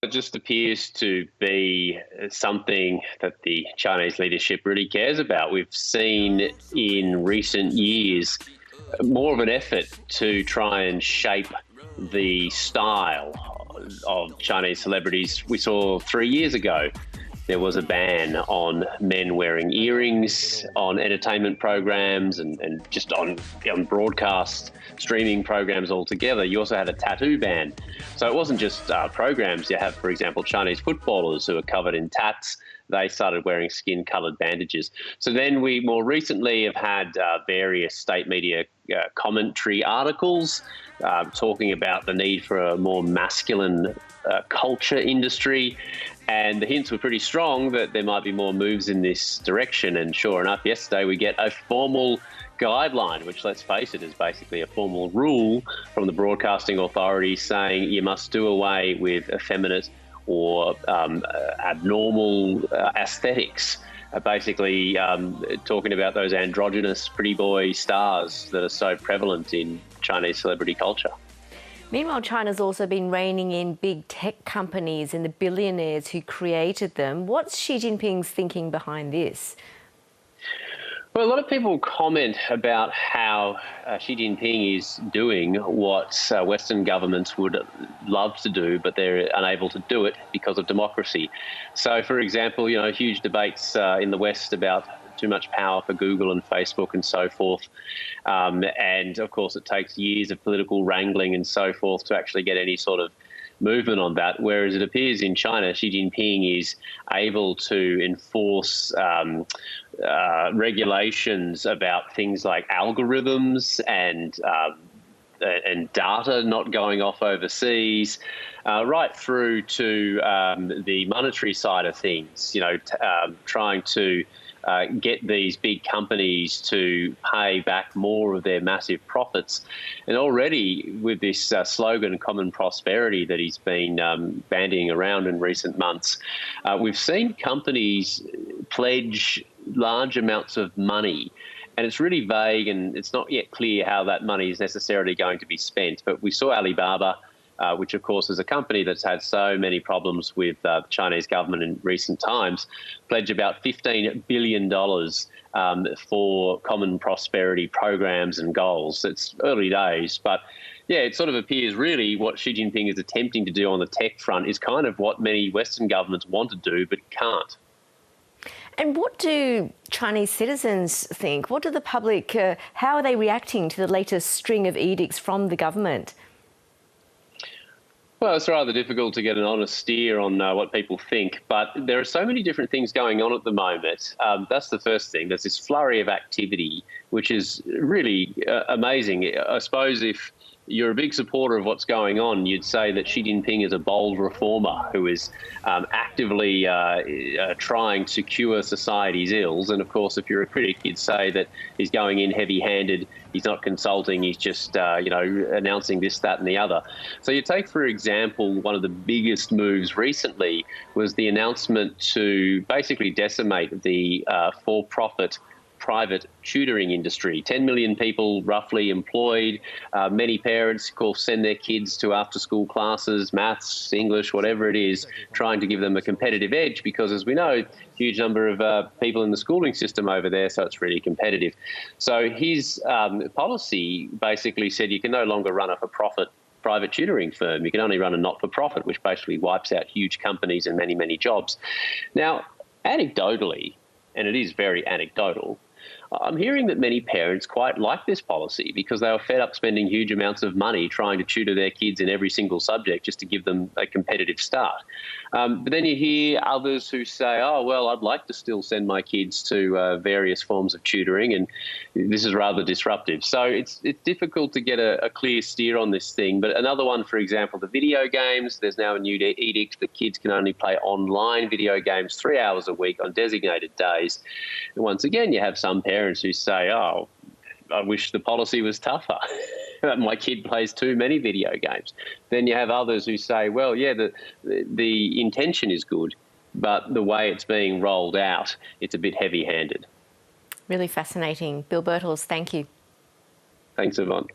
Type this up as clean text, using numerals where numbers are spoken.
It just appears to be something that the Chinese leadership really cares about. We've seen in recent years more of an effort to try and shape the style of Chinese celebrities. We saw 3 years ago there was a ban on men wearing earrings on entertainment programs and just on broadcast streaming programs altogether. You also had a tattoo ban. So it wasn't just programs. You have, for example, Chinese footballers who are covered in tats. They started wearing skin-coloured bandages. So then we more recently have had various state media commentary articles talking about the need for a more masculine culture industry. And the hints were pretty strong that there might be more moves in this direction. And sure enough, yesterday we get a formal guideline, which, let's face it, is basically a formal rule from the broadcasting authority saying you must do away with effeminate or abnormal aesthetics. Basically talking about those androgynous pretty boy stars that are so prevalent in Chinese celebrity culture. Meanwhile, China's also been reining in big tech companies and the billionaires who created them. What's Xi Jinping's thinking behind this? Well, a lot of people comment about how Xi Jinping is doing what Western governments would love to do, but they're unable to do it because of democracy. So, for example, huge debates in the West about too much power for Google and Facebook and so forth. And, of course, it takes years of political wrangling and so forth to actually get any sort of movement on that, whereas it appears in China, Xi Jinping is able to enforce regulations about things like algorithms and data not going off overseas, right through to the monetary side of things, trying to get these big companies to pay back more of their massive profits. And already with this slogan, common prosperity, that he's been bandying around in recent months, we've seen companies pledge large amounts of money. And it's really vague and it's not yet clear how that money is necessarily going to be spent. But we saw Alibaba, which, of course, is a company that's had so many problems with the Chinese government in recent times, pledge about $15 billion for common prosperity programs and goals. It's early days, but yeah, it sort of appears really what Xi Jinping is attempting to do on the tech front is kind of what many Western governments want to do but can't. And what do Chinese citizens think? What do the public, how are they reacting to the latest string of edicts from the government? Well, it's rather difficult to get an honest steer on what people think, but there are so many different things going on at the moment. That's the first thing. There's this flurry of activity, which is really amazing. I suppose if you're a big supporter of what's going on, you'd say that Xi Jinping is a bold reformer who is actively trying to cure society's ills. And of course, if you're a critic, you'd say that he's going in heavy-handed. He's not consulting. He's just, announcing this, that and the other. So you take, for example, one of the biggest moves recently was the announcement to basically decimate the for-profit private tutoring industry. 10 million people roughly employed. Many parents, of course, send their kids to after-school classes, maths, English, whatever it is, trying to give them a competitive edge because, as we know, huge number of people in the schooling system over there, so it's really competitive. So his policy basically said you can no longer run a for-profit private tutoring firm. You can only run a not-for-profit, which basically wipes out huge companies and many, many jobs. Now, anecdotally, and it is very anecdotal, I'm hearing that many parents quite like this policy because they were fed up spending huge amounts of money trying to tutor their kids in every single subject just to give them a competitive start. But then you hear others who say, oh, well, I'd like to still send my kids to various forms of tutoring, and this is rather disruptive. So it's difficult to get a clear steer on this thing. But another one, for example, the video games, there's now a new edict that kids can only play online video games 3 hours a week on designated days. And once again, you have some parents who say, oh, I wish the policy was tougher. My kid plays too many video games. Then you have others who say, well, yeah, the intention is good, but the way it's being rolled out, it's a bit heavy-handed. Really fascinating. Bill Birtles, thank you. Thanks, Yvonne.